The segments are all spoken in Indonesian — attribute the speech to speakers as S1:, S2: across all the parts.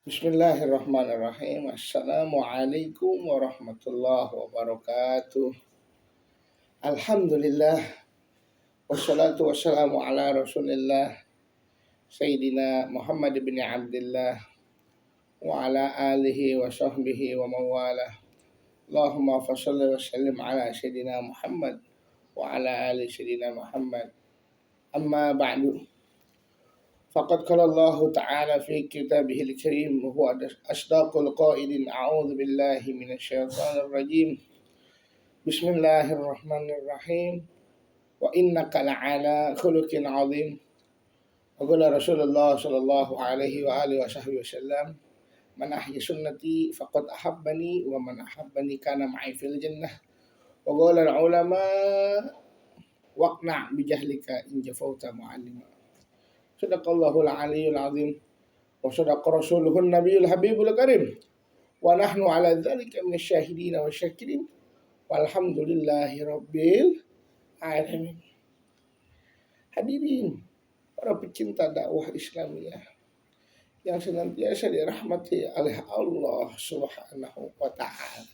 S1: Bismillahirrahmanirrahim. Assalamualaikum warahmatullahi wabarakatuh. Alhamdulillah. Wassalatu wassalamu ala rasulillah Sayyidina Muhammad bin Abdullah wa ala alihi wa sahbihi wa mawalah. Allahumma fassalli wa sallim ala Sayyidina Muhammad wa ala ali Sayyidina Muhammad. Amma ba'du. فقد قال الله تعالى في كتابه الكريم وهو أصدق القائل أعوذ بالله من الشيطان الرجيم بسم الله الرحمن الرحيم وإنك لعلى خلق عظيم وقال رسول الله صلى الله عليه وآله وصحبه وسلم من أحيا سنتي فقد أحبني ومن أحبني كان معي في الجنة وقال العلماء واقنع بجهلك إن جفوت معلما Sadaqallahul aliyyul azim wa sadaqa rasuluhun nabiyul habibul karim wa nahnu ala dzalika minasyahidin wa syakirin walhamdulillahi rabbil alamin. Hadirin para pecinta dakwah Islamiyah yang senantiasa dirahmati oleh Allah Subhanahu wa taala.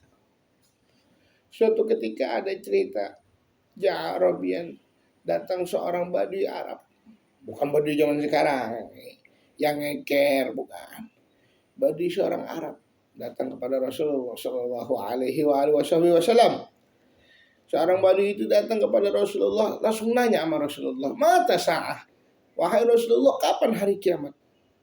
S1: Suatu ketika ada cerita Arabian, datang seorang badui Arab. Bukan badui zaman sekarang yang ngeker, bukan. Badui seorang Arab datang kepada Rasulullah Shallallahu Alaihi Wasallam. Seorang badui itu datang kepada Rasulullah, langsung nanya sama Rasulullah, mata sa'ah, wahai Rasulullah, kapan hari kiamat?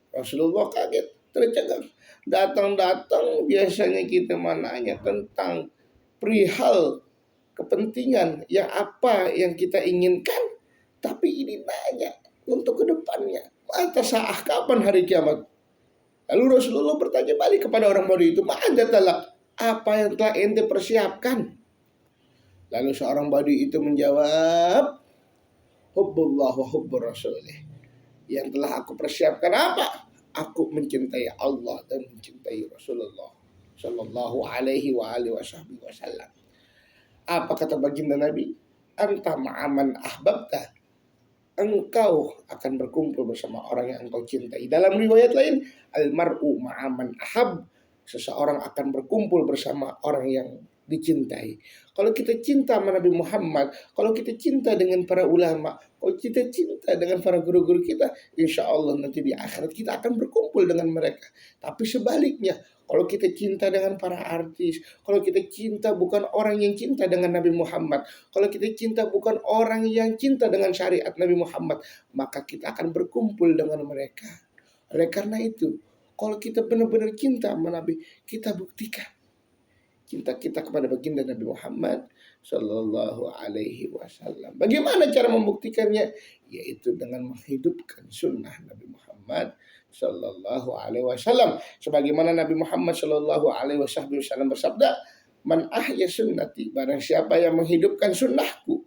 S1: Rasulullah kaget, tercengang. Datang-datang biasanya kita menanya tentang perihal kepentingan yang apa yang kita inginkan, tapi ini nanya untuk kedepannya, mata sa'ah, kapan hari kiamat? Lalu Rasulullah bertanya balik kepada orang badui itu, ma'ada talak, apa yang telah ente persiapkan? Lalu seorang badui itu menjawab, hubbullah wa hubbur rasulih. Yang telah aku persiapkan apa? Aku mencintai Allah dan mencintai Rasulullah Sallallahu alaihi wasallam. Apa kata baginda Nabi? Anta ma'aman ahbabta, engkau akan berkumpul bersama orang yang engkau cintai. Dalam riwayat lain, almar'u ma'aman ahab, seseorang akan berkumpul bersama orang yang dicintai. Kalau kita cinta sama Nabi Muhammad, kalau kita cinta dengan para ulama, kalau kita cinta dengan para guru-guru kita, insya Allah nanti di akhirat kita akan berkumpul dengan mereka. Tapi sebaliknya, kalau kita cinta dengan para artis, kalau kita cinta bukan orang yang cinta dengan Nabi Muhammad, kalau kita cinta bukan orang yang cinta dengan syariat Nabi Muhammad, maka kita akan berkumpul dengan mereka. Oleh karena itu, kalau kita benar-benar cinta sama Nabi, kita buktikan cinta kita kepada baginda Nabi Muhammad Sallallahu Alaihi Wasallam. Bagaimana cara membuktikannya? Yaitu dengan menghidupkan sunnah Nabi Muhammad Sallallahu Alaihi Wasallam. Sebagaimana Nabi Muhammad Sallallahu Alaihi Wasallam bersabda, "Man ahya sunnati, barang siapa yang menghidupkan sunnahku,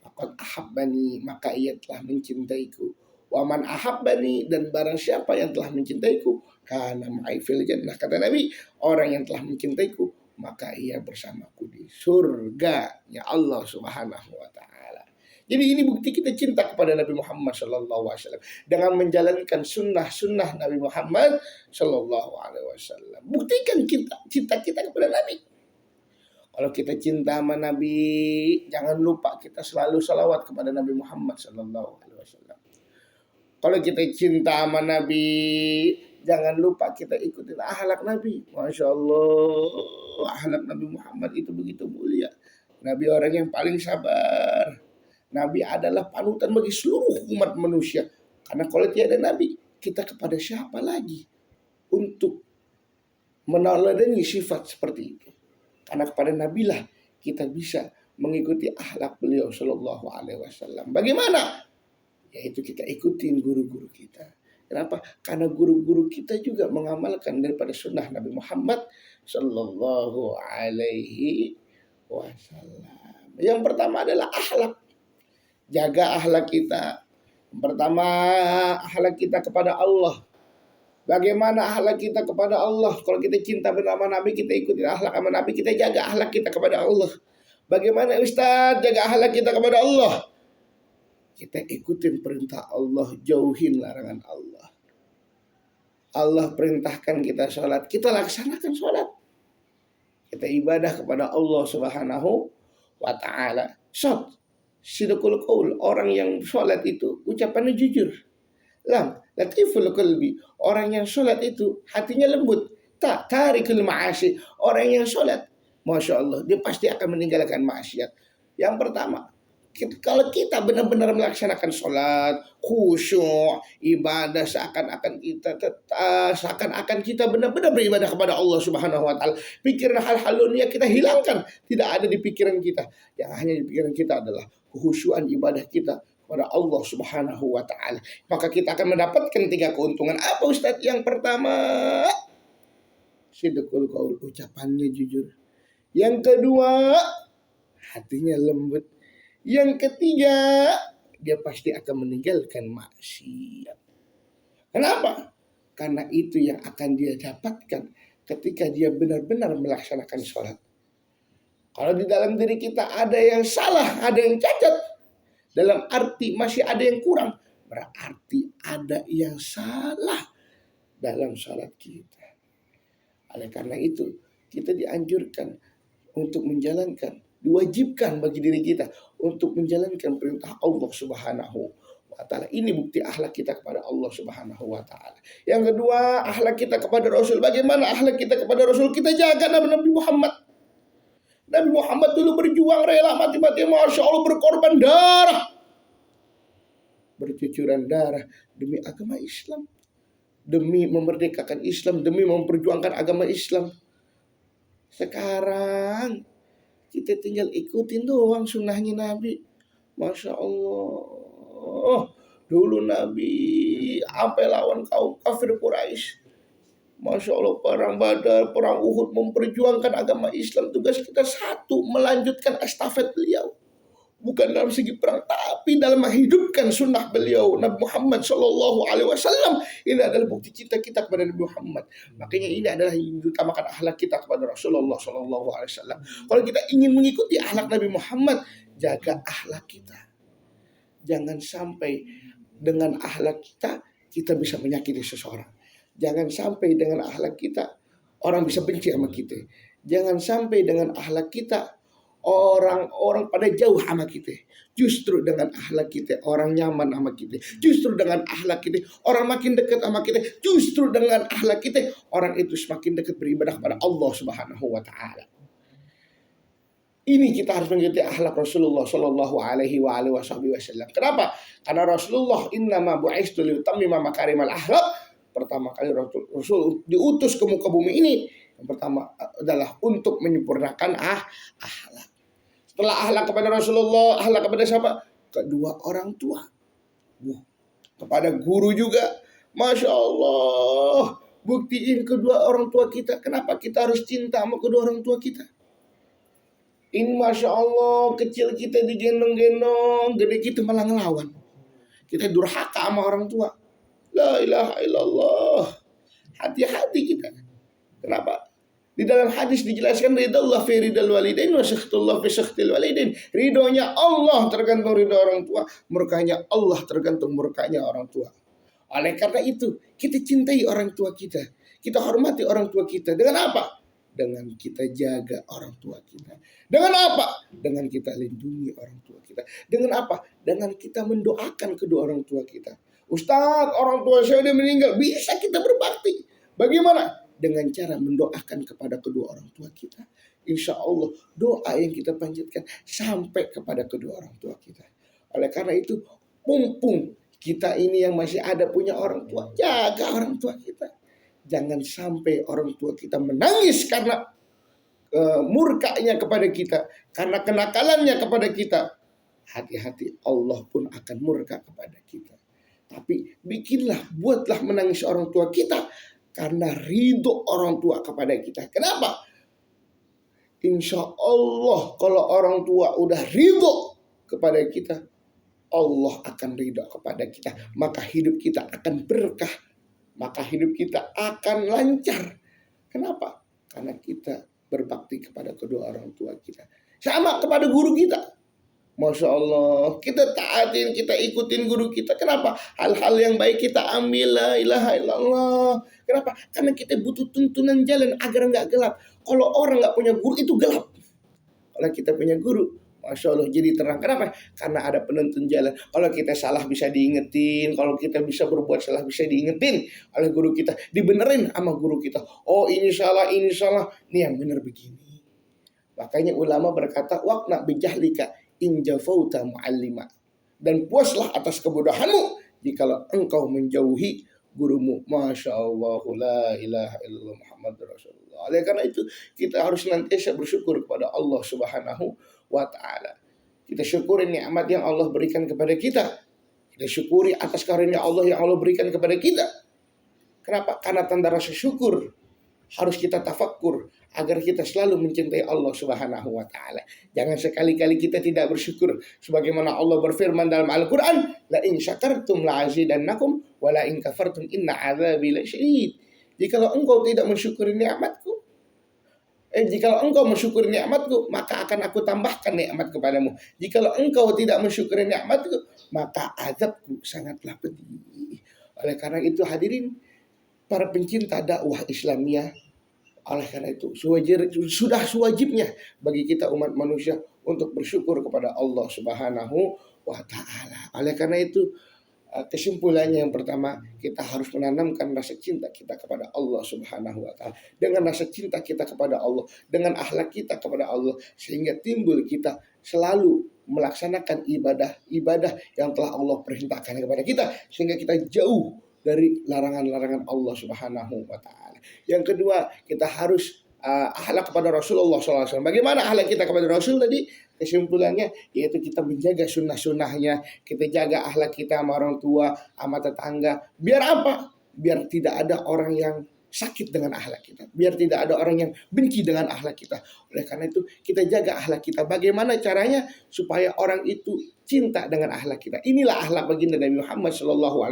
S1: faqad ahabbani, maka ia telah mencintaiku. Wa man ahabbani, dan barang siapa yang telah mencintaiku, kana ma'i fil jannah." Kata Nabi, orang yang telah mencintaiku, maka ia bersamaku di surga-Nya Allah Subhanahu wa taala. Jadi ini bukti kita cinta kepada Nabi Muhammad sallallahu alaihi wasallam dengan menjalankan sunnah-sunnah Nabi Muhammad sallallahu alaihi wasallam. Buktikan cinta kita kepada Nabi. Kalau kita cinta sama Nabi, jangan lupa kita selalu salawat kepada Nabi Muhammad sallallahu alaihi wasallam. Kalau kita cinta sama Nabi, jangan lupa kita ikutin akhlak Nabi. Masya Allah, akhlak Nabi Muhammad itu begitu mulia. Nabi orang yang paling sabar. Nabi adalah panutan bagi seluruh umat manusia. Karena kalau tiada Nabi, kita kepada siapa lagi untuk meneladani sifat seperti itu? Karena kepada Nabi lah kita bisa mengikuti akhlak beliau Sallallahu Alaihi Wasallam. Bagaimana? Yaitu kita ikutin guru-guru kita. Kenapa? Karena guru-guru kita juga mengamalkan daripada sunnah Nabi Muhammad Sallallahu Alaihi Wasallam. Yang pertama adalah akhlak. Jaga akhlak kita. Yang pertama, akhlak kita kepada Allah. Bagaimana akhlak kita kepada Allah? Kalau kita cinta bersama Nabi, kita ikutin akhlak sama Nabi, kita jaga akhlak kita kepada Allah. Bagaimana Ustaz jaga akhlak kita kepada Allah? Kita ikutin perintah Allah, jauhin larangan Allah. Allah perintahkan kita sholat, kita laksanakan sholat. Kita ibadah kepada Allah Subhanahu wa ta'ala. Sidqul qaul, orang yang sholat itu ucapannya jujur. Latiful qalbi, orang yang sholat itu hatinya lembut. Tarikul ma'asi, orang yang sholat, Masya Allah, dia pasti akan meninggalkan maksiat. Yang pertama, kalau kita benar-benar melaksanakan sholat, khusyuk, ibadah seakan-akan kita benar-benar beribadah kepada Allah Subhanahu wa ta'ala. Pikiran hal-hal dunia kita hilangkan, tidak ada di pikiran kita. Yang hanya di pikiran kita adalah kekhusyuan ibadah kita kepada Allah Subhanahu wa ta'ala. Maka kita akan mendapatkan 3 keuntungan. Apa Ustadz? Yang pertama, sidqul qaul, ucapannya jujur. Yang kedua, hatinya lembut. Yang ketiga, dia pasti akan meninggalkan maksiat. Kenapa? Karena itu yang akan dia dapatkan ketika dia benar-benar melaksanakan sholat. Kalau di dalam diri kita ada yang salah, ada yang cacat, dalam arti masih ada yang kurang, berarti ada yang salah dalam sholat kita. Oleh karena itu, kita dianjurkan untuk menjalankan, diwajibkan bagi diri kita untuk menjalankan perintah Allah Subhanahu wa ta'ala. Ini bukti akhlak kita kepada Allah Subhanahu wa ta'ala. Yang kedua, akhlak kita kepada Rasul. Bagaimana akhlak kita kepada Rasul? Kita jaga Nabi Muhammad. Nabi Muhammad dulu berjuang rela mati-mati, Masya Allah, berkorban darah, bercucuran darah demi agama Islam, demi memerdekakan Islam, demi memperjuangkan agama Islam. Sekarang kita tinggal ikutin doang sunnahnya Nabi. Masya Allah. Dulu Nabi sampai lawan kaum kafir Quraisy. Masya Allah, perang Badar, perang Uhud, memperjuangkan agama Islam. Tugas kita satu, melanjutkan estafet beliau. Bukan dalam segi perang, tapi dalam menghidupkan sunnah beliau, Nabi Muhammad SAW. Ini adalah bukti cinta kita kepada Nabi Muhammad. Makanya ini adalah yang diutamakan akhlak kita kepada Rasulullah SAW. Kalau kita ingin mengikuti akhlak Nabi Muhammad, jaga akhlak kita. Jangan sampai dengan akhlak kita bisa menyakiti seseorang. Jangan sampai dengan akhlak kita orang bisa benci sama kita. Jangan sampai dengan akhlak kita orang-orang pada jauh sama kita. Justru dengan akhlak kita orang nyaman sama kita. Justru dengan akhlak kita orang makin dekat sama kita. Justru dengan akhlak kita orang itu semakin dekat beribadah kepada Allah Subhanahu wa ta'ala. Ini kita harus mengikuti akhlak Rasulullah Shallallahu Alaihi Wasallam. Kenapa? Karena Rasulullah innama bu'istu liutammima makarimal akhlak. Pertama kali Rasul diutus ke muka bumi ini, yang pertama adalah untuk menyempurnakan akhlak. Setelah akhlak kepada Rasulullah, akhlak kepada siapa? Kedua orang tua. Kepada guru juga. Masya Allah. Buktiin kedua orang tua kita. Kenapa kita harus cinta sama kedua orang tua kita? Ini Masya Allah, kecil kita digendong-gendong, gede kita malah ngelawan. Kita durhaka sama orang tua. La ilaha illallah. Hati-hati kita. Kenapa? Di dalam hadis dijelaskan ridallah fi ridal walidain wa sakhtullah fi sakhtil walidain. Ridhonya Allah tergantung ridho orang tua, murkanya Allah tergantung murkanya orang tua. Oleh karena itu, kita cintai orang tua kita. Kita hormati orang tua kita. Dengan apa? Dengan kita jaga orang tua kita. Dengan apa? Dengan kita lindungi orang tua kita. Dengan apa? Dengan kita mendoakan kedua orang tua kita. Ustaz, orang tua saya udah meninggal. Bisa kita berbakti. Bagaimana? Dengan cara mendoakan kepada kedua orang tua kita. Insya Allah doa yang kita panjatkan sampai kepada kedua orang tua kita. Oleh karena itu, mumpung kita ini yang masih ada punya orang tua, jaga orang tua kita. Jangan sampai orang tua kita menangis karena murkanya kepada kita, karena kenakalannya kepada kita. Hati-hati, Allah pun akan murka kepada kita. Tapi buatlah menangis orang tua kita karena ridho orang tua kepada kita. Kenapa? Insya Allah kalau orang tua udah ridho kepada kita, Allah akan ridho kepada kita. Maka hidup kita akan berkah. Maka hidup kita akan lancar. Kenapa? Karena kita berbakti kepada kedua orang tua kita. Sama kepada guru kita. Masya Allah, kita taatin, kita ikutin guru kita. Kenapa? Hal-hal yang baik kita ambil, la ilaha illallah. Kenapa? Karena kita butuh tuntunan jalan agar nggak gelap. Kalau orang nggak punya guru itu gelap. Kalau kita punya guru, Masya Allah jadi terang. Kenapa? Karena ada penuntun jalan. Kalau kita salah bisa diingetin. Kalau kita bisa berbuat salah bisa diingetin oleh guru kita. Dibenerin sama guru kita. Oh ini salah, ini salah. Ini yang benar begini. Makanya ulama berkata, waqna bijahlika injafauta mu'allima. Dan puaslah atas kebodohanmu jikalau engkau menjauhi gurumu. Masya Allah, la ilaha illallah Muhammad Rasulullah. Oleh karena itu kita harus senantiasa bersyukur kepada Allah Subhanahu wa ta'ala. Kita syukuri nikmat yang Allah berikan kepada kita. Kita syukuri atas karunia Allah yang Allah berikan kepada kita. Kenapa? Karena tanda rasa syukur harus kita tafakkur agar kita selalu mencintai Allah Subhanahu wa ta'ala. Jangan sekali-kali kita tidak bersyukur sebagaimana Allah berfirman dalam Al-Qur'an, la in syakartum la azidannakum wa la in kafartum inna adzabi lasyadid. Jikalau engkau tidak mensyukuri nikmatku, jikalau engkau mensyukuri nikmatku, maka akan aku tambahkan nikmat kepadamu. Jikalau engkau tidak mensyukuri nikmatku, maka azabku sangatlah pedih. Oleh karena itu hadirin para pencinta dakwah Islamiyah, oleh karena itu sudah sewajibnya bagi kita umat manusia untuk bersyukur kepada Allah Subhanahu wa ta'ala. Oleh karena itu kesimpulannya yang pertama, kita harus menanamkan rasa cinta kita kepada Allah Subhanahu wa ta'ala. Dengan rasa cinta kita kepada Allah, dengan akhlak kita kepada Allah, sehingga timbul kita selalu melaksanakan ibadah yang telah Allah perintahkan kepada kita, sehingga kita jauh dari larangan-larangan Allah Subhanahu wa ta'ala. Yang kedua, kita harus akhlak kepada Rasulullah SAW. Bagaimana akhlak kita kepada Rasul tadi? Kesimpulannya yaitu kita menjaga sunnah-sunnahnya, kita jaga akhlak kita sama orang tua, sama tetangga. Biar apa? Biar tidak ada orang yang sakit dengan akhlak kita, biar tidak ada orang yang benci dengan akhlak kita. Oleh karena itu kita jaga akhlak kita. Bagaimana caranya supaya orang itu cinta dengan akhlak kita? Inilah akhlak baginda Nabi Muhammad SAW.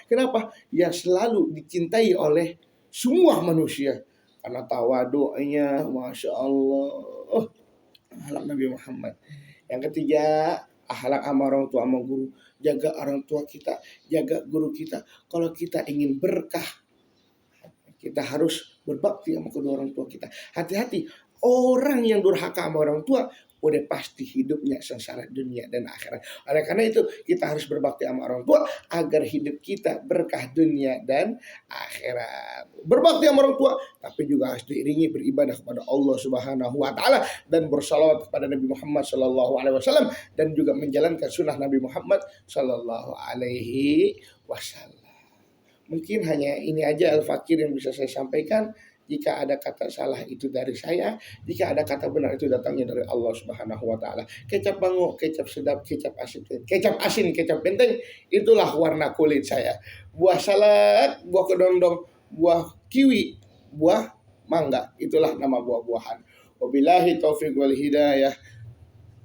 S1: Kenapa? Ya selalu dicintai oleh semua manusia karena tawadu'nya, masya Allah, akhlak Nabi Muhammad. Yang ketiga, akhlak sama orang tua sama guru. Jaga orang tua kita, jaga guru kita. Kalau kita ingin berkah, kita harus berbakti sama kedua orang tua kita. Hati-hati, orang yang durhaka sama orang tua udah pasti hidupnya sengsara dunia dan akhirat. Oleh karena itu kita harus berbakti sama orang tua agar hidup kita berkah dunia dan akhirat. Berbakti sama orang tua tapi juga harus diiringi beribadah kepada Allah Subhanahu wa ta'ala dan bersalawat kepada Nabi Muhammad sallallahu alaihi wasallam dan juga menjalankan sunnah Nabi Muhammad sallallahu alaihi wasallam. Mungkin hanya ini aja Al-Fakir yang bisa saya sampaikan. Jika ada kata salah itu dari saya, jika ada kata benar itu datangnya dari Allah Subhanahu wa ta'ala. Kecap bango, kecap sedap, kecap asin, kecap benteng, itulah warna kulit saya. Buah salak, buah kedondong, buah kiwi, buah mangga, itulah nama buah-buahan. Wabillahi taufiq wal hidayah.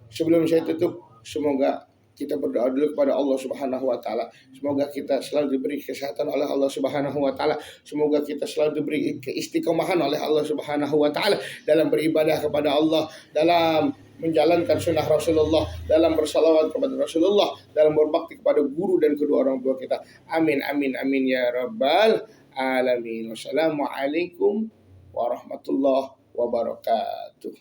S1: Sebelum saya tutup, semoga kita berdoa dulu kepada Allah Subhanahu wa ta'ala. Semoga kita selalu diberi kesehatan oleh Allah Subhanahu wa ta'ala. Semoga kita selalu diberi keistiqomahan oleh Allah Subhanahu wa ta'ala dalam beribadah kepada Allah, dalam menjalankan sunnah Rasulullah, dalam bersalawat kepada Rasulullah, dalam berbakti kepada guru dan kedua orang tua kita. Amin amin amin ya rabbal alamin. Wassalamualaikum warahmatullahi wabarakatuh.